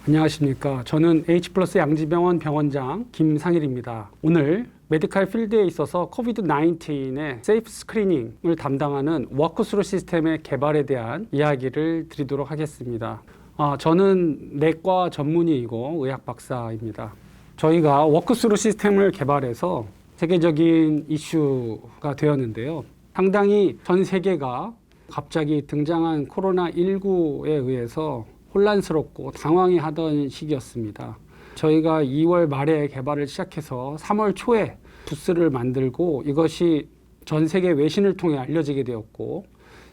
안녕하십니까. 저는 H플러스 양지병원 병원장 김상일입니다. 오늘 메디칼 필드에 있어서 코비드-19의 세이프 스크리닝을 담당하는 워크스루 시스템의 개발에 대한 이야기를 드리도록 하겠습니다. 저는 내과 전문의이고 의학 박사입니다. 저희가 워크스루 시스템을 개발해서 세계적인 이슈가 되었는데요. 상당히 전 세계가 갑자기 등장한 코로나19에 의해서 혼란스럽고 당황해하던 시기였습니다. 저희가 2월 말에 개발을 시작해서 3월 초에 부스를 만들고 이것이 전 세계 외신을 통해 알려지게 되었고,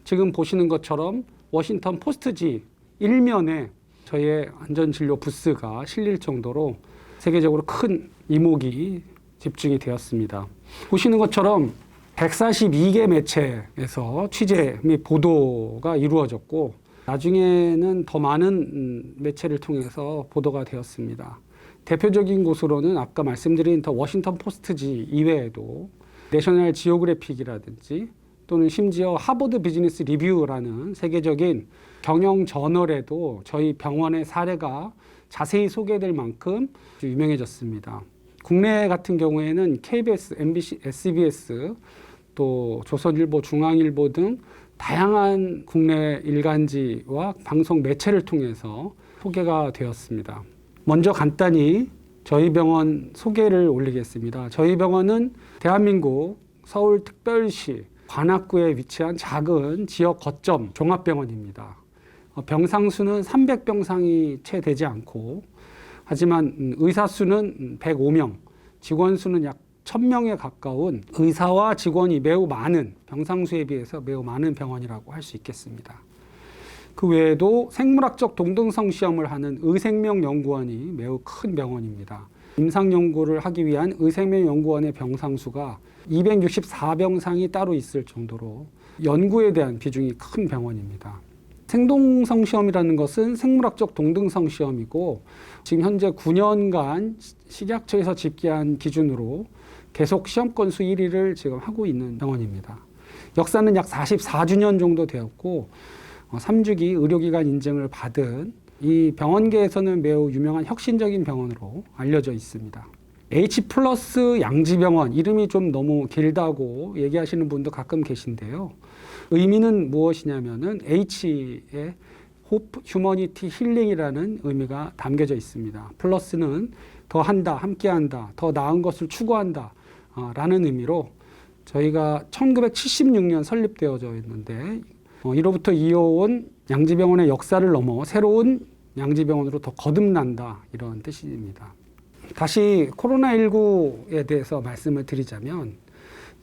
지금 보시는 것처럼 워싱턴 포스트지 1면에 저희의 안전진료 부스가 실릴 정도로 세계적으로 큰 이목이 집중이 되었습니다. 보시는 것처럼 142개 매체에서 취재 및 보도가 이루어졌고, 나중에는 더 많은 매체를 통해서 보도가 되었습니다. 대표적인 곳으로는 아까 말씀드린 더 워싱턴 포스트지 이외에도 내셔널 지오그래픽이라든지 또는 심지어 하버드 비즈니스 리뷰라는 세계적인 경영 저널에도 저희 병원의 사례가 자세히 소개될 만큼 유명해졌습니다. 국내 같은 경우에는 KBS, MBC, SBS, 또 조선일보, 중앙일보 등 다양한 국내 일간지와 방송 매체를 통해서 소개가 되었습니다. 먼저 간단히 저희 병원 소개를 올리겠습니다. 저희 병원은 대한민국 서울특별시 관악구에 위치한 작은 지역 거점 종합병원입니다. 병상 수는 300병상이 채 되지 않고, 하지만 의사 수는 105명, 직원 수는 약 1000명에 가까운 의사와 직원이 매우 많은, 병상수에 비해서 매우 많은 병원이라고 할 수 있겠습니다. 그 외에도 생물학적 동등성 시험을 하는 의생명연구원이 매우 큰 병원입니다. 임상연구를 하기 위한 의생명연구원의 병상수가 264병상이 따로 있을 정도로 연구에 대한 비중이 큰 병원입니다. 생동성 시험이라는 것은 생물학적 동등성 시험이고, 지금 현재 9년간 식약처에서 집계한 기준으로 계속 시험 건수 1위를 지금 하고 있는 병원입니다. 역사는 약 44주년 정도 되었고, 3주기 의료기관 인증을 받은 이 병원계에서는 매우 유명한 혁신적인 병원으로 알려져 있습니다. H플러스 양지병원, 이름이 좀 너무 길다고 얘기하시는 분도 가끔 계신데요. 의미는 무엇이냐면은 H의 호프, 휴머니티, 힐링이라는 의미가 담겨져 있습니다. 플러스는 더 한다, 함께 한다, 더 나은 것을 추구한다 라는 의미로 저희가 1976년 설립되어져 있는데, 이로부터 이어온 양지병원의 역사를 넘어 새로운 양지병원으로 더 거듭난다, 이런 뜻입니다. 다시 코로나19에 대해서 말씀을 드리자면,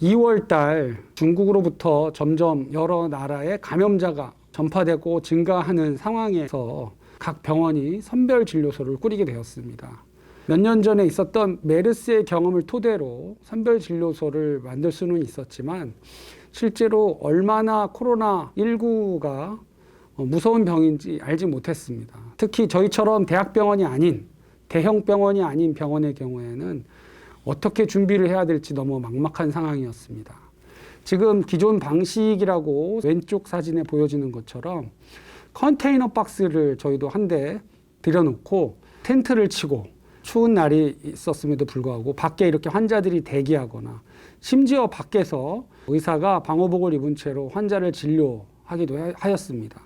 2월 달 중국으로부터 점점 여러 나라의 감염자가 전파되고 증가하는 상황에서 각 병원이 선별진료소를 꾸리게 되었습니다. 몇 년 전에 있었던 메르스의 경험을 토대로 선별진료소를 만들 수는 있었지만, 실제로 얼마나 코로나19가 무서운 병인지 알지 못했습니다. 특히 저희처럼 대학병원이 아닌, 대형 병원이 아닌 병원의 경우에는 어떻게 준비를 해야 될지 너무 막막한 상황이었습니다. 지금 기존 방식이라고 왼쪽 사진에 보여지는 것처럼 컨테이너 박스를 저희도 한 대 들여놓고 텐트를 치고 추운 날이 있었음에도 불구하고 밖에 이렇게 환자들이 대기하거나, 심지어 밖에서 의사가 방호복을 입은 채로 환자를 진료하기도 하였습니다.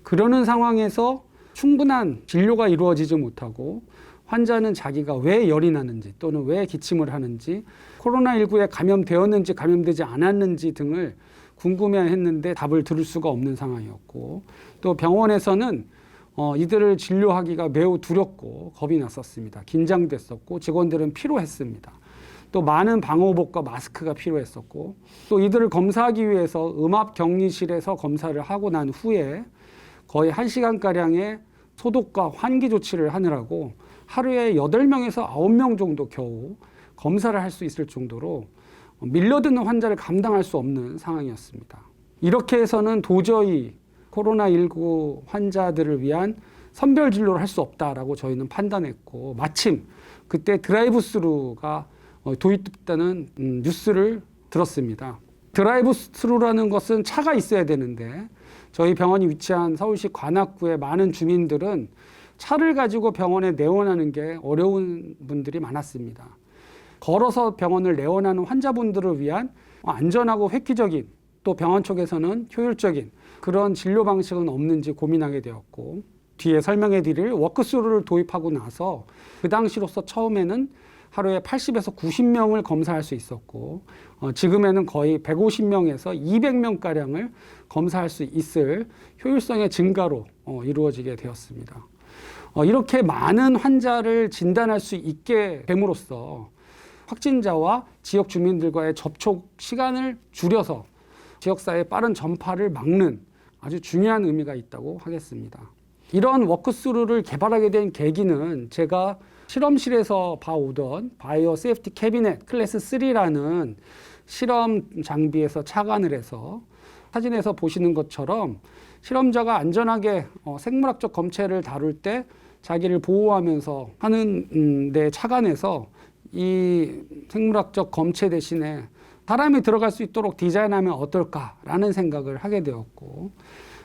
그러는 상황에서 충분한 진료가 이루어지지 못하고 환자는 자기가 왜 열이 나는지 또는 왜 기침을 하는지, 코로나19에 감염되었는지 감염되지 않았는지 등을 궁금해했는데 답을 들을 수가 없는 상황이었고, 또 병원에서는 이들을 진료하기가 매우 두렵고 겁이 났었습니다. 긴장됐었고 직원들은 피로했습니다. 또 많은 방호복과 마스크가 필요했었고, 또 이들을 검사하기 위해서 음압격리실에서 검사를 하고 난 후에 거의 1시간가량의 소독과 환기 조치를 하느라고 하루에 8명에서 9명 정도 겨우 검사를 할 수 있을 정도로 밀려드는 환자를 감당할 수 없는 상황이었습니다. 이렇게 해서는 도저히 코로나19 환자들을 위한 선별 진료를 할 수 없다라고 저희는 판단했고, 마침 그때 드라이브 스루가 도입됐다는 뉴스를 들었습니다. 드라이브 스루라는 것은 차가 있어야 되는데, 저희 병원이 위치한 서울시 관악구의 많은 주민들은 차를 가지고 병원에 내원하는 게 어려운 분들이 많았습니다. 걸어서 병원을 내원하는 환자분들을 위한 안전하고 획기적인, 또 병원 쪽에서는 효율적인 그런 진료 방식은 없는지 고민하게 되었고, 뒤에 설명해 드릴 워크스루를 도입하고 나서 그 당시로서 처음에는 하루에 80에서 90명을 검사할 수 있었고, 지금에는 거의 150명에서 200명가량을 검사할 수 있을 효율성의 증가로 이루어지게 되었습니다. 이렇게 많은 환자를 진단할 수 있게 됨으로써 확진자와 지역 주민들과의 접촉 시간을 줄여서 지역사회의 빠른 전파를 막는 아주 중요한 의미가 있다고 하겠습니다. 이런 워크스루를 개발하게 된 계기는 제가 실험실에서 봐오던 바이오 세이프티 캐비넷 클래스 3라는 실험 장비에서 착안을 해서 사진에서 보시는 것처럼 실험자가 안전하게 생물학적 검체를 다룰 때 자기를 보호하면서 하는 데 착안해서 이 생물학적 검체 대신에 사람이 들어갈 수 있도록 디자인하면 어떨까라는 생각을 하게 되었고,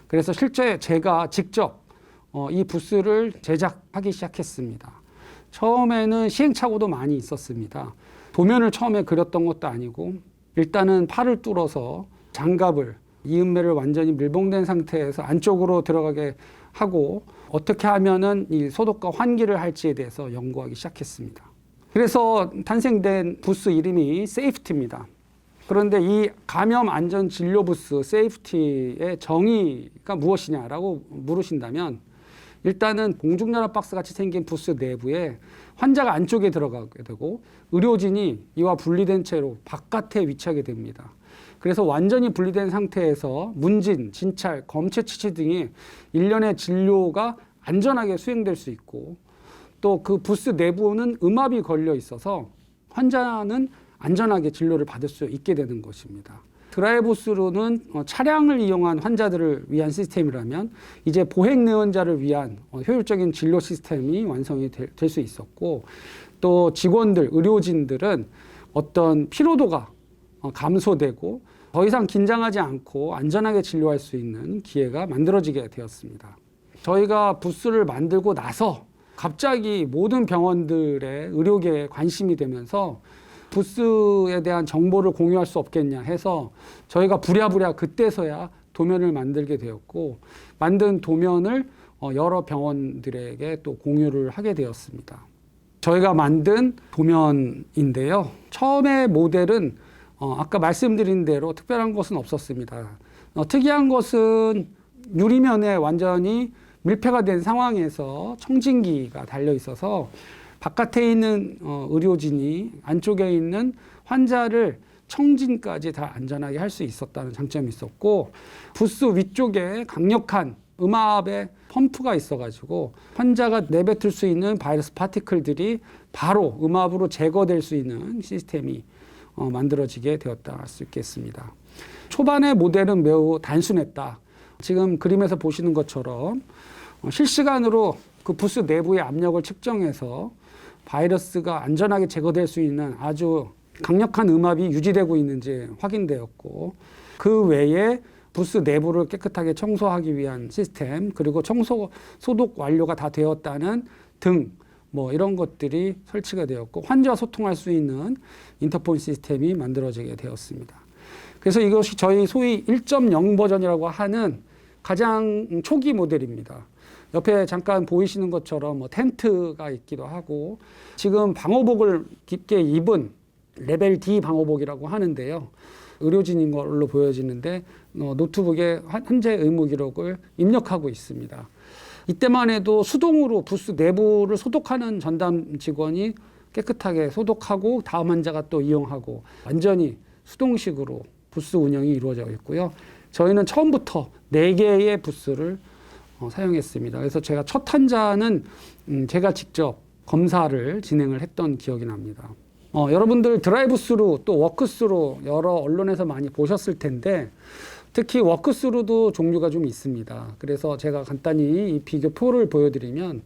그래서 실제 제가 직접 이 부스를 제작하기 시작했습니다. 처음에는 시행착오도 많이 있었습니다. 도면을 처음에 그렸던 것도 아니고, 일단은 팔을 뚫어서 장갑을, 이음매를 완전히 밀봉된 상태에서 안쪽으로 들어가게 하고 어떻게 하면은 이 소독과 환기를 할지에 대해서 연구하기 시작했습니다. 그래서 탄생된 부스 이름이 세이프티입니다. 그런데 이 감염 안전 진료 부스 세이프티의 정의가 무엇이냐라고 물으신다면, 일단은 공중전화 박스 같이 생긴 부스 내부에 환자가 안쪽에 들어가게 되고 의료진이 이와 분리된 채로 바깥에 위치하게 됩니다. 그래서 완전히 분리된 상태에서 문진, 진찰, 검체 치치 등이 일련의 진료가 안전하게 수행될 수 있고, 또 그 부스 내부는 음압이 걸려 있어서 환자는 안전하게 진료를 받을 수 있게 되는 것입니다. 드라이브스루는 차량을 이용한 환자들을 위한 시스템이라면 이제 보행 내원자를 위한 효율적인 진료 시스템이 완성이 될 수 있었고, 또 직원들, 의료진들은 어떤 피로도가 감소되고 더 이상 긴장하지 않고 안전하게 진료할 수 있는 기회가 만들어지게 되었습니다. 저희가 부스를 만들고 나서 갑자기 모든 병원들의 의료계에 관심이 되면서 부스에 대한 정보를 공유할 수 없겠냐 해서 저희가 부랴부랴 그때서야 도면을 만들게 되었고, 만든 도면을 여러 병원들에게 또 공유를 하게 되었습니다. 저희가 만든 도면인데요. 처음에 모델은 아까 말씀드린 대로 특별한 것은 없었습니다. 특이한 것은 유리면에 완전히 밀폐가 된 상황에서 청진기가 달려 있어서 바깥에 있는 의료진이 안쪽에 있는 환자를 청진까지 다 안전하게 할 수 있었다는 장점이 있었고, 부스 위쪽에 강력한 음압의 펌프가 있어가지고 환자가 내뱉을 수 있는 바이러스 파티클들이 바로 음압으로 제거될 수 있는 시스템이 만들어지게 되었다 할 수 있겠습니다. 초반의 모델은 매우 단순했다. 지금 그림에서 보시는 것처럼 실시간으로 그 부스 내부의 압력을 측정해서 바이러스가 안전하게 제거될 수 있는 아주 강력한 음압이 유지되고 있는지 확인되었고, 그 외에 부스 내부를 깨끗하게 청소하기 위한 시스템, 그리고 소독 완료가 다 되었다는 등 이런 것들이 설치가 되었고, 환자와 소통할 수 있는 인터폰 시스템이 만들어지게 되었습니다. 그래서 이것이 저희 소위 1.0 버전이라고 하는 가장 초기 모델입니다. 옆에 잠깐 보이시는 것처럼 텐트가 있기도 하고, 지금 방호복을 깊게 입은 레벨 D 방호복이라고 하는데요. 의료진인 걸로 보여지는데 노트북에 현재 의무 기록을 입력하고 있습니다. 이때만 해도 수동으로 부스 내부를 소독하는 전담 직원이 깨끗하게 소독하고 다음 환자가 또 이용하고 완전히 수동식으로 부스 운영이 이루어져 있고요. 저희는 처음부터 4개의 부스를 사용했습니다. 그래서 제가 첫 환자는 제가 직접 검사를 진행을 했던 기억이 납니다. 여러분들 드라이브스루 또 워크스루 여러 언론에서 많이 보셨을 텐데, 특히 워크스루도 종류가 좀 있습니다. 그래서 제가 간단히 이 비교표를 보여드리면,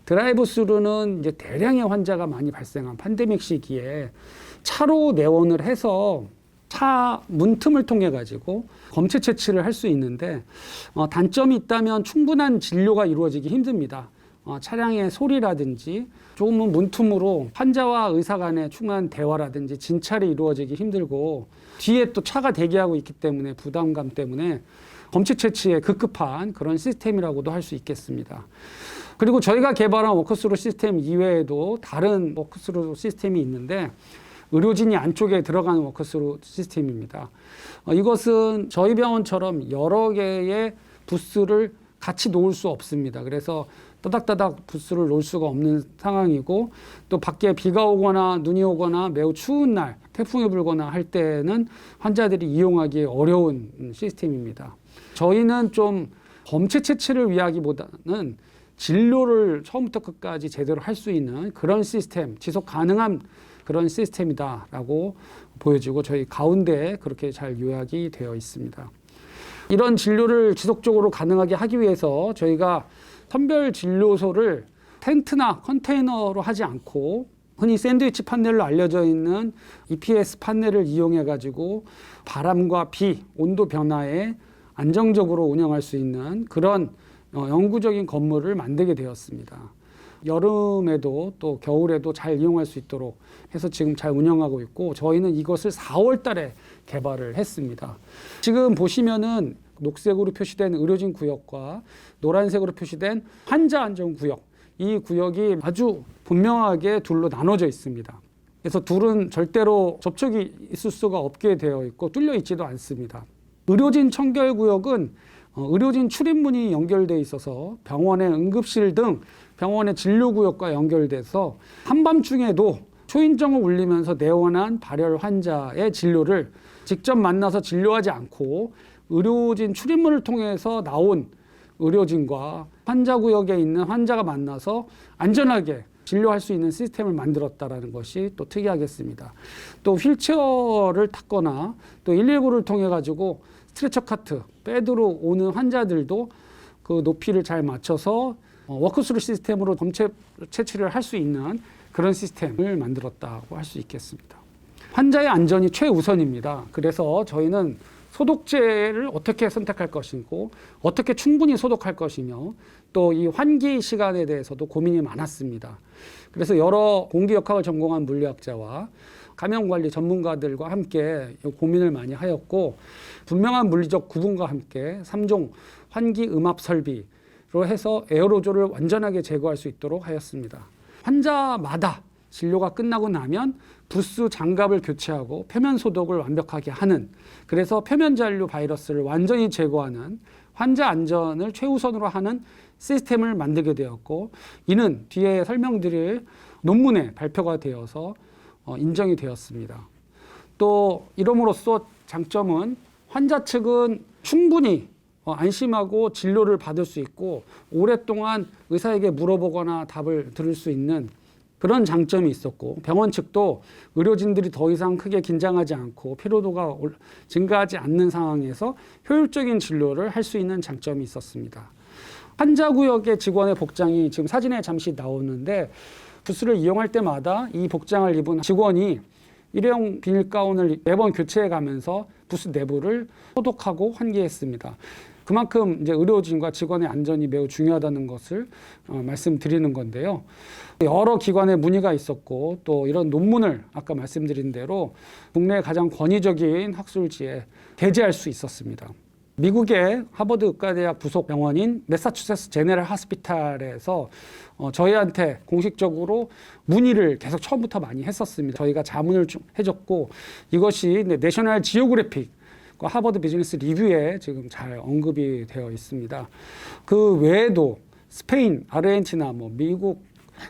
드라이브스루는 이제 대량의 환자가 많이 발생한 팬데믹 시기에 차로 내원을 해서 차 문틈을 통해 가지고 검체 채취를 할 수 있는데, 단점이 있다면 충분한 진료가 이루어지기 힘듭니다. 차량의 소리라든지 조금은 문틈으로 환자와 의사 간의 충분한 대화라든지 진찰이 이루어지기 힘들고 뒤에 또 차가 대기하고 있기 때문에 부담감 때문에 검체 채취에 급급한 그런 시스템이라고도 할 수 있겠습니다. 그리고 저희가 개발한 워크스루 시스템 이외에도 다른 워크스루 시스템이 있는데 의료진이 안쪽에 들어가는 워크스루 시스템입니다. 이것은 저희 병원처럼 여러 개의 부스를 같이 놓을 수 없습니다. 그래서 또닥또닥 부스를 놓을 수가 없는 상황이고 또 밖에 비가 오거나 눈이 오거나 매우 추운 날 태풍이 불거나 할 때는 환자들이 이용하기 어려운 시스템입니다. 저희는 좀 검체 채취를 위하기보다는 진료를 처음부터 끝까지 제대로 할 수 있는 그런 시스템, 지속 가능한 그런 시스템이다라고 보여지고 저희 가운데에 그렇게 잘 요약이 되어 있습니다. 이런 진료를 지속적으로 가능하게 하기 위해서 저희가 선별 진료소를 텐트나 컨테이너로 하지 않고 흔히 샌드위치 판넬로 알려져 있는 EPS 판넬을 이용해 가지고 바람과 비, 온도 변화에 안정적으로 운영할 수 있는 그런 영구적인 건물을 만들게 되었습니다. 여름에도 또 겨울에도 잘 이용할 수 있도록 해서 지금 잘 운영하고 있고 저희는 이것을 4월 달에 개발을 했습니다. 지금 보시면은 녹색으로 표시된 의료진 구역과 노란색으로 표시된 환자 안전 구역, 이 구역이 아주 분명하게 둘로 나눠져 있습니다. 그래서 둘은 절대로 접촉이 있을 수가 없게 되어 있고 뚫려 있지도 않습니다. 의료진 청결 구역은 의료진 출입문이 연결되어 있어서 병원의 응급실 등 병원의 진료구역과 연결돼서 한밤중에도 초인종을 울리면서 내원한 발열 환자의 진료를 직접 만나서 진료하지 않고 의료진 출입문을 통해서 나온 의료진과 환자구역에 있는 환자가 만나서 안전하게 진료할 수 있는 시스템을 만들었다는 것이 또 특이하겠습니다. 또 휠체어를 탔거나 또 119를 통해 가지고 스트레처 카트, 베드로 오는 환자들도 그 높이를 잘 맞춰서 워크스루 시스템으로 검체 채취를 할 수 있는 그런 시스템을 만들었다고 할 수 있겠습니다. 환자의 안전이 최우선입니다. 그래서 저희는 소독제를 어떻게 선택할 것이고 어떻게 충분히 소독할 것이며 또 이 환기 시간에 대해서도 고민이 많았습니다. 그래서 여러 공기역학을 전공한 물리학자와 감염관리 전문가들과 함께 고민을 많이 하였고 분명한 물리적 구분과 함께 3종 환기 음압 설비로 해서 에어로졸을 완전하게 제거할 수 있도록 하였습니다. 환자마다 진료가 끝나고 나면 부스 장갑을 교체하고 표면 소독을 완벽하게 하는, 그래서 표면 잔류 바이러스를 완전히 제거하는 환자 안전을 최우선으로 하는 시스템을 만들게 되었고 이는 뒤에 설명드릴 논문에 발표가 되어서 인정이 되었습니다. 또 이름으로써 장점은 환자 측은 충분히 안심하고 진료를 받을 수 있고 오랫동안 의사에게 물어보거나 답을 들을 수 있는 그런 장점이 있었고 병원 측도 의료진들이 더 이상 크게 긴장하지 않고 피로도가 증가하지 않는 상황에서 효율적인 진료를 할 수 있는 장점이 있었습니다. 환자구역의 직원의 복장이 지금 사진에 잠시 나오는데 부스를 이용할 때마다 이 복장을 입은 직원이 일회용 비닐 가운을 매번 교체해 가면서 부스 내부를 소독하고 환기했습니다. 그만큼 이제 의료진과 직원의 안전이 매우 중요하다는 것을 말씀드리는 건데요. 여러 기관에 문의가 있었고 또 이런 논문을 아까 말씀드린 대로 국내 가장 권위적인 학술지에 게재할 수 있었습니다. 미국의 하버드 의과대학 부속 병원인 매사추세츠 제네럴 하스피탈에서 저희한테 공식적으로 문의를 계속 처음부터 많이 했었습니다. 저희가 자문을 좀 해줬고 이것이 내셔널 지오그래픽 하버드 비즈니스 리뷰에 지금 잘 언급이 되어 있습니다. 그 외에도 스페인, 아르헨티나, 미국,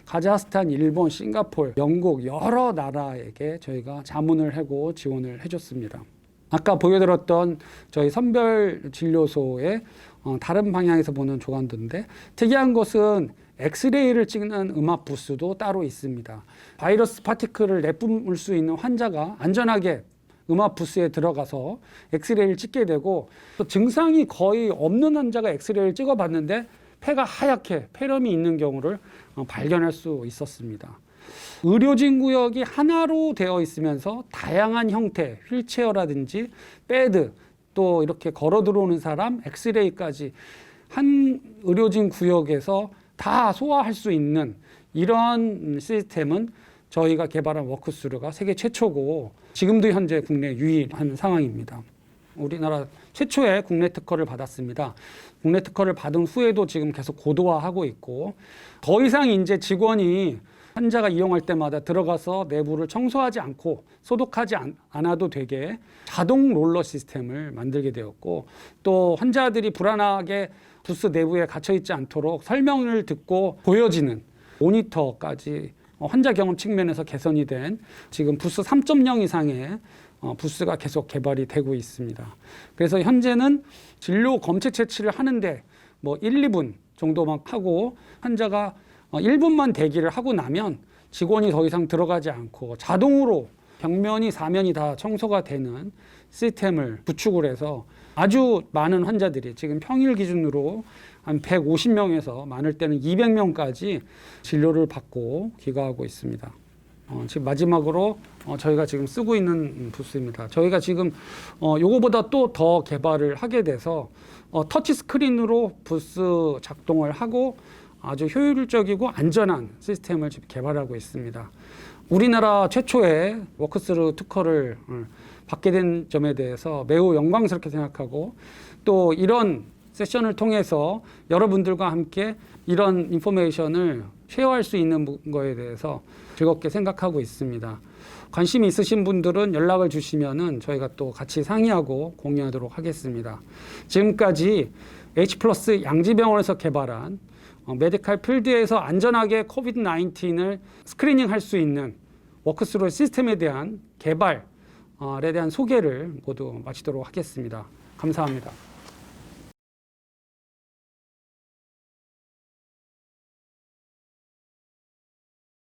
카자흐스탄, 일본, 싱가포르, 영국 여러 나라에게 저희가 자문을 하고 지원을 해줬습니다. 아까 보여드렸던 저희 선별진료소의 다른 방향에서 보는 조감도인데 특이한 것은 엑스레이를 찍는 음압 부스도 따로 있습니다. 바이러스 파티클을 내뿜을 수 있는 환자가 안전하게 음압 부스에 들어가서 엑스레이를 찍게 되고 또 증상이 거의 없는 환자가 엑스레이를 찍어봤는데 폐가 하얗게 폐렴이 있는 경우를 발견할 수 있었습니다. 의료진 구역이 하나로 되어 있으면서 다양한 형태, 휠체어라든지 베드, 또 이렇게 걸어 들어오는 사람, 엑스레이까지 한 의료진 구역에서 다 소화할 수 있는 이런 시스템은 저희가 개발한 워크스루가 세계 최초고 지금도 현재 국내 유일한 상황입니다. 우리나라 최초의 국내 특허를 받았습니다. 국내 특허를 받은 후에도 지금 계속 고도화하고 있고 더 이상 이제 직원이 환자가 이용할 때마다 들어가서 내부를 청소하지 않고 소독하지 않아도 되게 자동 롤러 시스템을 만들게 되었고 또 환자들이 불안하게 부스 내부에 갇혀 있지 않도록 설명을 듣고 보여지는 모니터까지 환자 경험 측면에서 개선이 된 지금 부스 3.0 이상의 부스가 계속 개발이 되고 있습니다. 그래서 현재는 진료 검체 채취를 하는데 뭐 1, 2분 정도만 하고 환자가 1분만 대기를 하고 나면 직원이 더 이상 들어가지 않고 자동으로 벽면이 사면이 다 청소가 되는 시스템을 구축을 해서 아주 많은 환자들이 지금 평일 기준으로 한 150명에서 많을 때는 200명까지 진료를 받고 귀가하고 있습니다. 지금 마지막으로 저희가 지금 쓰고 있는 부스입니다. 저희가 지금 요거보다 또 더 개발을 하게 돼서 터치 스크린으로 부스 작동을 하고 아주 효율적이고 안전한 시스템을 지금 개발하고 있습니다. 우리나라 최초의 워크스루 특허를 받게 된 점에 대해서 매우 영광스럽게 생각하고 또 이런 세션을 통해서 여러분들과 함께 이런 인포메이션을 쉐어할 수 있는 거에 대해서 즐겁게 생각하고 있습니다. 관심이 있으신 분들은 연락을 주시면은 저희가 또 같이 상의하고 공유하도록 하겠습니다. 지금까지 H+ 양지병원에서 개발한 메디칼 필드에서 안전하게 코비드-19을 스크리닝할 수 있는 워크스루 시스템에 대한 개발에 대한 소개를 모두 마치도록 하겠습니다. 감사합니다.